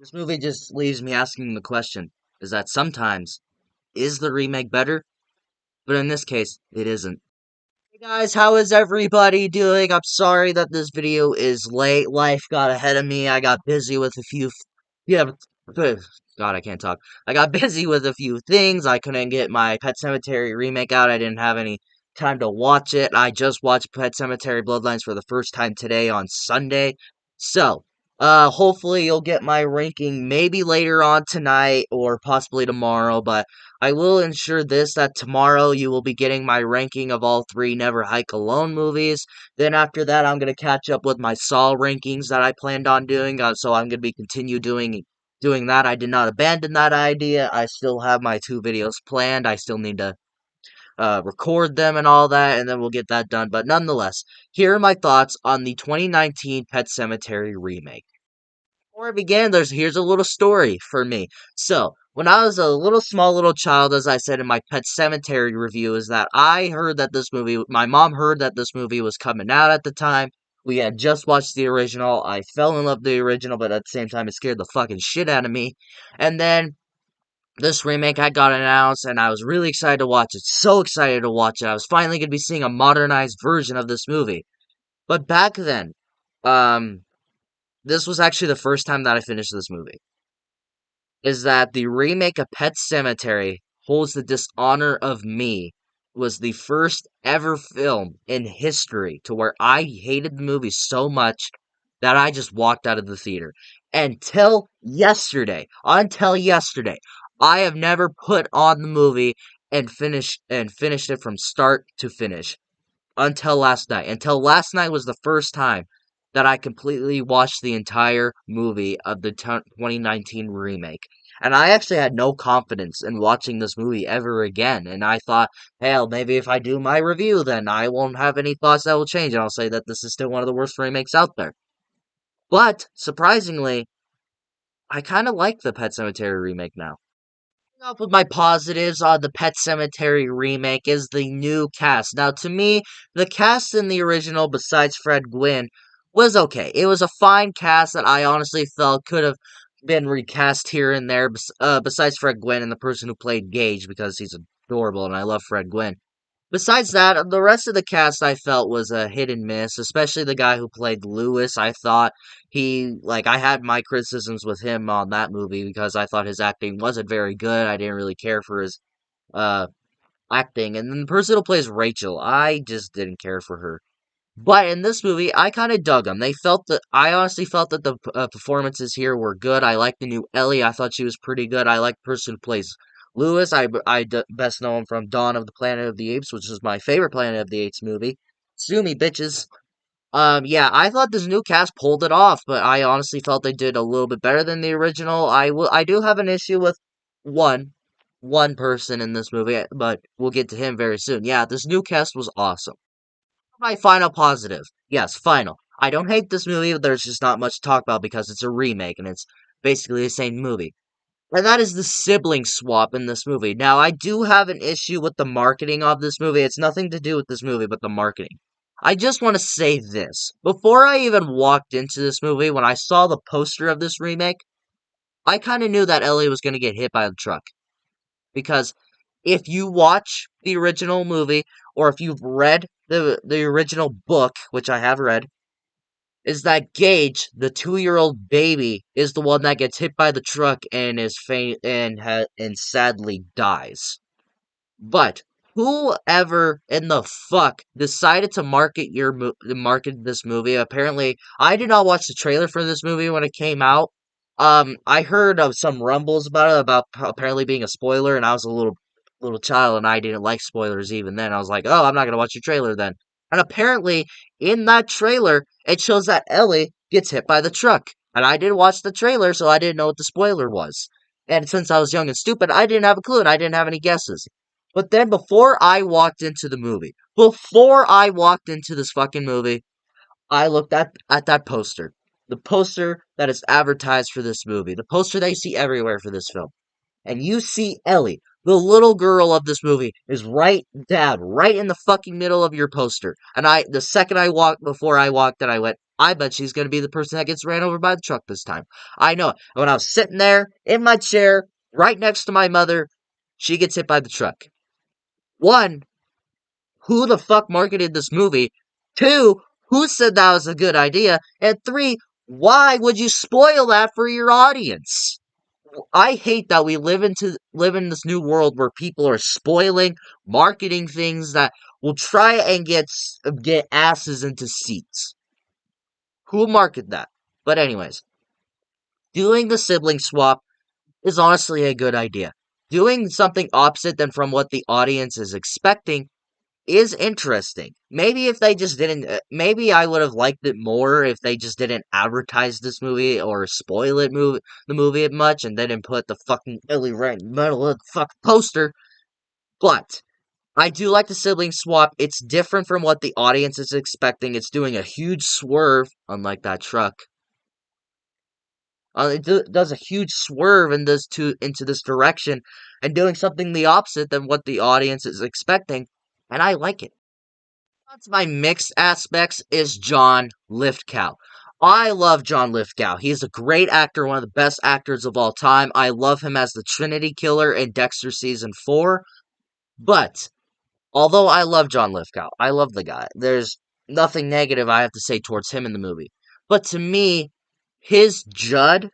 This movie just leaves me asking the question, is that sometimes, is the remake better? But in this case, it isn't. Hey guys, how is everybody doing? I'm sorry that this video is late. Life got ahead of me. I got busy with a few. Yeah, God, I can't talk. I got busy with a few things. I couldn't get my Pet Cemetery remake out. I didn't have any time to watch it. I just watched Pet Cemetery Bloodlines for the first time today on Sunday. So, hopefully you'll get my ranking maybe later on tonight or possibly tomorrow, but I will ensure this that tomorrow you will be getting my ranking of all three Never Hike Alone movies. Then after that, I'm gonna catch up with my Saw rankings that I planned on doing. So I'm gonna be continue doing that. I did not abandon that idea. I still have my two videos planned. I still need to record them and all that, and then we'll get that done. But nonetheless, here are my thoughts on the 2019 Pet Cemetery remake. Before I begin, here's a little story for me. So, when I was a small little child, as I said in my Pet Cemetery review, is that I heard that my mom heard that this movie was coming out at the time. We had just watched the original. I fell in love with the original, but at the same time, it scared the fucking shit out of me. And then this remake had got announced, and I was really excited to watch it. So excited to watch it. I was finally going to be seeing a modernized version of this movie. But back then, um, this was actually the first time that I finished this movie. Is that the remake of Pet Sematary holds the dishonor of me was the first ever film in history to where I hated the movie so much that I just walked out of the theater. Until yesterday, I have never put on the movie and finished it from start to finish until last night. Until last night was the first time that I completely watched the entire movie of the 2019 remake. And I actually had no confidence in watching this movie ever again. And I thought, hell, maybe if I do my review, then I won't have any thoughts that will change. And I'll say that this is still one of the worst remakes out there. But, surprisingly, I kind of like the Pet Cemetery remake now. Up with my positives on the Pet Cemetery remake is the new cast. Now, to me, the cast in the original, besides Fred Gwynn, was okay. It was a fine cast that I honestly felt could have been recast here and there. Besides Fred Gwynn and the person who played Gage, because he's adorable and I love Fred Gwynn. Besides that, the rest of the cast I felt was a hit and miss, especially the guy who played Lewis. I thought I had my criticisms with him on that movie because I thought his acting wasn't very good. I didn't really care for his uh, acting. And then the person who plays Rachel, I just didn't care for her. But in this movie, I kind of dug them. I honestly felt that the performances here were good. I liked the new Ellie. I thought she was pretty good. I liked the person who plays Lewis. Best know him from Dawn of the Planet of the Apes, which is my favorite Planet of the Apes movie. Sue me, bitches. Yeah, I thought this new cast pulled it off, but I honestly felt they did a little bit better than the original. I do have an issue with one, one person in this movie, but we'll get to him very soon. Yeah, this new cast was awesome. My final positive. Yes, final. I don't hate this movie, but there's just not much to talk about because it's a remake and it's basically the same movie. And that is the sibling swap in this movie. Now, I do have an issue with the marketing of this movie. It's nothing to do with this movie, but the marketing. I just want to say this. Before I even walked into this movie, when I saw the poster of this remake, I kind of knew that Ellie was going to get hit by the truck. Because if you watch the original movie, or if you've read the original book, which I have read, is that Gage, the 2-year-old baby, is the one that gets hit by the truck and is and sadly dies. But whoever in the fuck decided to market this movie? Apparently, I did not watch the trailer for this movie when it came out. I heard of some rumbles about it, about apparently being a spoiler, and I was a little child, and I didn't like spoilers even then. I was like, oh, I'm not gonna watch your trailer then. And apparently, in that trailer, it shows that Ellie gets hit by the truck. And I didn't watch the trailer, so I didn't know what the spoiler was. And since I was young and stupid, I didn't have a clue, and I didn't have any guesses. But then before I walked into this fucking movie, I looked at that poster. The poster that is advertised for this movie. The poster that you see everywhere for this film. And you see Ellie, the little girl of this movie, is right in the fucking middle of your poster. And the second before I walked in, I went, I bet she's going to be the person that gets ran over by the truck this time. I know it. When I was sitting there in my chair, right next to my mother, she gets hit by the truck. One, who the fuck marketed this movie? Two, who said that was a good idea? And three, why would you spoil that for your audience? I hate that we live in this new world where people are spoiling, marketing things that will try and get asses into seats. Who marketed that? But anyways, doing the sibling swap is honestly a good idea. Doing something opposite than from what the audience is expecting is interesting. Maybe if they just didn't, maybe I would have liked it more if they just didn't advertise this movie or spoil the movie much, and they didn't put the fucking illy right in the middle of the fucking poster. But I do like the sibling swap. It's different from what the audience is expecting. It's doing a huge swerve, unlike that truck. Does a huge swerve into this direction, and doing something the opposite than what the audience is expecting, and I like it. That's my mixed aspects is John Lithgow. I love John Lithgow. He's a great actor, one of the best actors of all time. I love him as the Trinity Killer in Dexter Season 4. But, although I love John Lithgow, I love the guy, there's nothing negative I have to say towards him in the movie. But to me, his Judd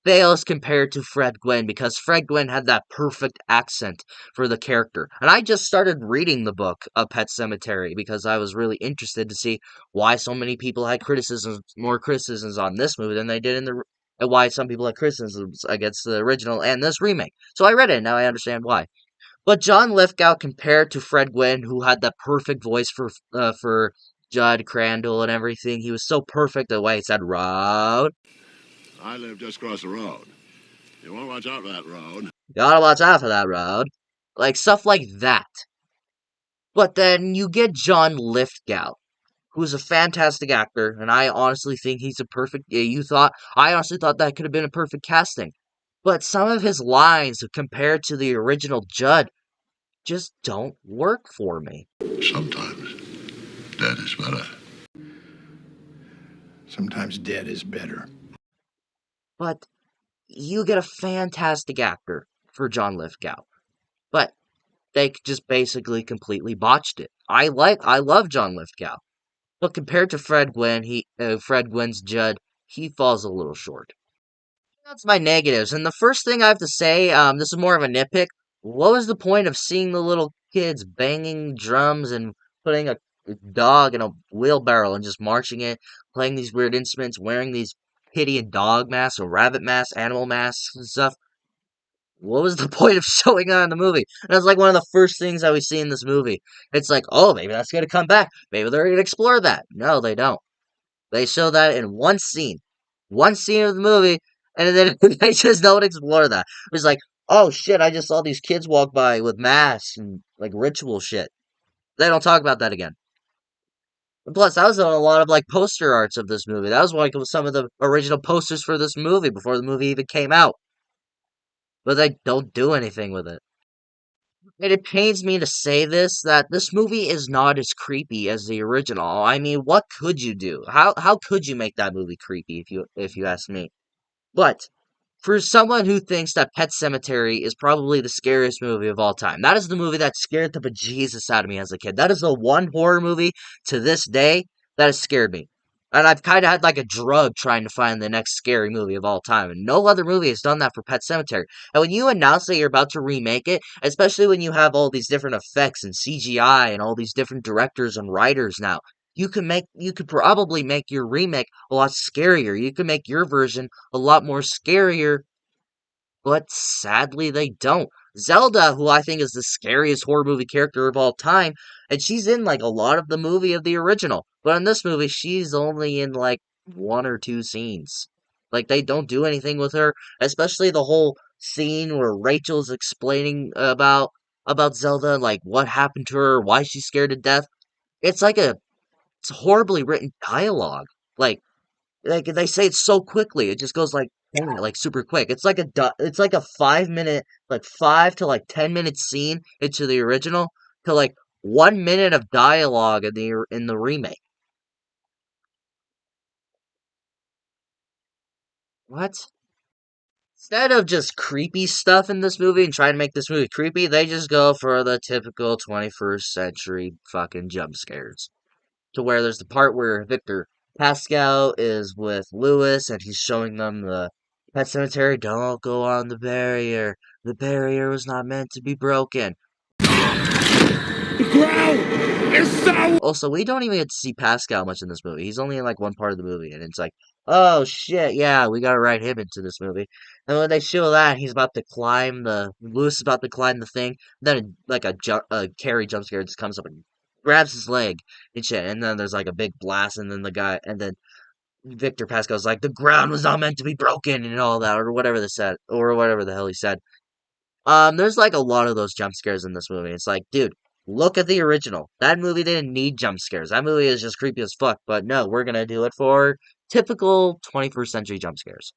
fails compared to Fred Gwynn because Fred Gwynn had that perfect accent for the character. And I just started reading the book of Pet Sematary because I was really interested to see why so many people had more criticisms on this movie than they did and why some people had criticisms against the original and this remake. So I read it, and now I understand why. But John Lithgow compared to Fred Gwynn, who had that perfect voice for Jud Crandall and everything, he was so perfect the way he said "road." I live just across the road. You want to watch out for that road. Gotta watch out for that road. Like, stuff like that. But then you get John Lithgow, who's a fantastic actor, and I honestly think he's a perfect. I honestly thought that could have been a perfect casting. But some of his lines, compared to the original Judd, just don't work for me. Sometimes dead is better. Sometimes dead is better. But you get a fantastic actor for John Lithgow. But they just basically completely botched it. I love John Lithgow. But compared to Fred Gwynn's Judd, he falls a little short. That's my negatives. And the first thing I have to say, this is more of a nitpick. What was the point of seeing the little kids banging drums and putting a dog in a wheelbarrow and just marching it, playing these weird instruments, wearing these kitty and dog masks or rabbit masks, animal masks and stuff? What was the point of showing that in the movie? And that's like one of the first things that we see in this movie. It's like, oh, maybe that's gonna come back. Maybe they're gonna explore that. No, they don't. They show that in one scene of the movie, and then they just don't explore that. It's like, oh shit, I just saw these kids walk by with masks and like ritual shit. They don't talk about that again. And plus, I was on a lot of like poster arts of this movie. That was like some of the original posters for this movie before the movie even came out. But they don't do anything with it. And it pains me to say this, that this movie is not as creepy as the original. I mean, what could you do? How could you make that movie creepy if you ask me? But for someone who thinks that Pet Sematary is probably the scariest movie of all time, that is the movie that scared the bejesus out of me as a kid. That is the one horror movie to this day that has scared me. And I've kind of had like a drug trying to find the next scary movie of all time. And no other movie has done that for Pet Sematary. And when you announce that you're about to remake it, especially when you have all these different effects and CGI and all these different directors and writers now, you could probably make your remake a lot scarier. You could make your version a lot more scarier, but sadly they don't. Zelda, who I think is the scariest horror movie character of all time, and she's in like a lot of the movie of the original. But in this movie, she's only in like one or two scenes. Like they don't do anything with her, especially the whole scene where Rachel's explaining about Zelda, like what happened to her, why she's scared to death. It's like it's horribly written dialogue. Like they say it so quickly. It just goes like super quick. It's like a 5 minute, like 5 to like 10 minute scene into the original to like 1 minute of dialogue in the remake. what? Instead of just creepy stuff in this movie and trying to make this movie creepy, they just go for the typical 21st century fucking jump scares. To where there's the part where Victor Pascal is with Lewis and he's showing them the pet cemetery. Don't go on the barrier. The barrier was not meant to be broken. The ground is so... Also, we don't even get to see Pascal much in this movie. He's only in like one part of the movie, and it's like, oh shit, yeah, we gotta write him into this movie. And when they show that, he's about to climb the Lewis is about to climb the thing, then a Carrie jump scare just comes up and grabs his leg and shit, and then there's like a big blast, and then Victor Pascal's like, the ground was not meant to be broken, and all that, or whatever they said, or whatever the hell he said. There's like a lot of those jump scares in this movie. It's like, dude, look at the original. That movie didn't need jump scares. That movie is just creepy as fuck. But no, we're gonna do it for typical 21st century jump scares.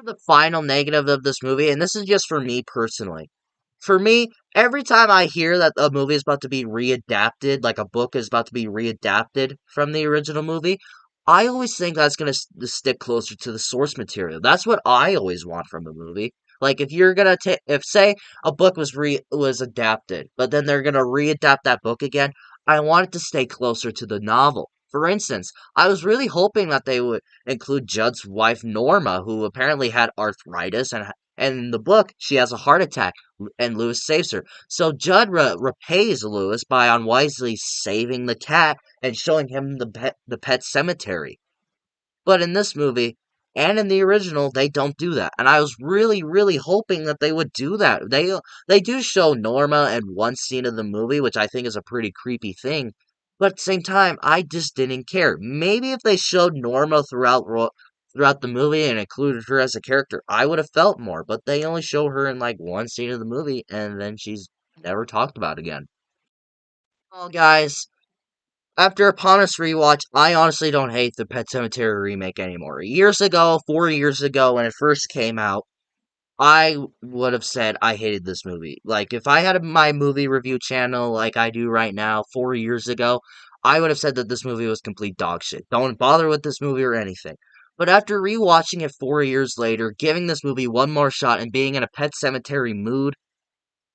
The final negative of this movie, and this is just for me personally. For me, every time I hear that a movie is about to be readapted, like a book is about to be readapted from the original movie, I always think that's going to stick closer to the source material. That's what I always want from a movie. Like if you're gonna take, if say a book was adapted, but then they're gonna readapt that book again, I want it to stay closer to the novel. For instance, I was really hoping that they would include Judd's wife Norma, who apparently had arthritis, and in the book she has a heart attack, and Lewis saves her. So Judd repays Lewis by unwisely saving the cat and showing him the pet cemetery. But in this movie and in the original, they don't do that. And I was really, really hoping that they would do that. They do show Norma in one scene of the movie, which I think is a pretty creepy thing. But at the same time, I just didn't care. Maybe if they showed Norma throughout the movie and included her as a character, I would have felt more. But they only show her in like one scene of the movie, and then she's never talked about again. Well, guys, after upon this rewatch, I honestly don't hate the Pet Cemetery remake anymore. Years ago, 4 years ago, when it first came out, I would have said I hated this movie. Like, if I had my movie review channel like I do right now, 4 years ago, I would have said that this movie was complete dog shit. Don't bother with this movie or anything. But after rewatching it 4 years later, giving this movie one more shot, and being in a Pet Cemetery mood,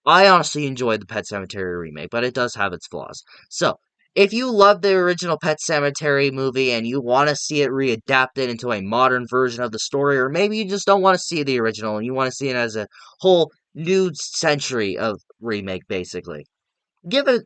I honestly enjoyed the Pet Cemetery remake, but it does have its flaws. So, if you love the original Pet Cemetery movie and you want to see it readapted into a modern version of the story, or maybe you just don't want to see the original and you want to see it as a whole new century of remake, basically,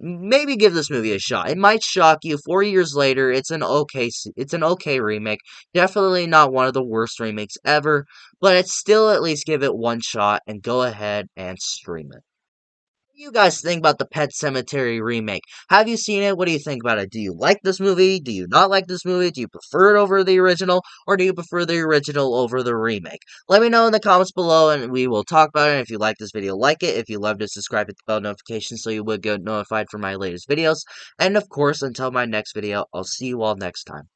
maybe give this movie a shot. It might shock you. 4 years later, it's an okay remake. Definitely not one of the worst remakes ever, but it's still at least give it one shot and go ahead and stream it. Do you guys think about the Pet Cemetery remake? Have you seen it? What do you think about it? Do you like this movie? Do you not like this movie? Do you prefer it over the original? Or do you prefer the original over the remake? Let me know in the comments below and we will talk about it. If you like this video, like it. If you loved it, subscribe, hit the bell notification so you would get notified for my latest videos. And of course, until my next video, I'll see you all next time.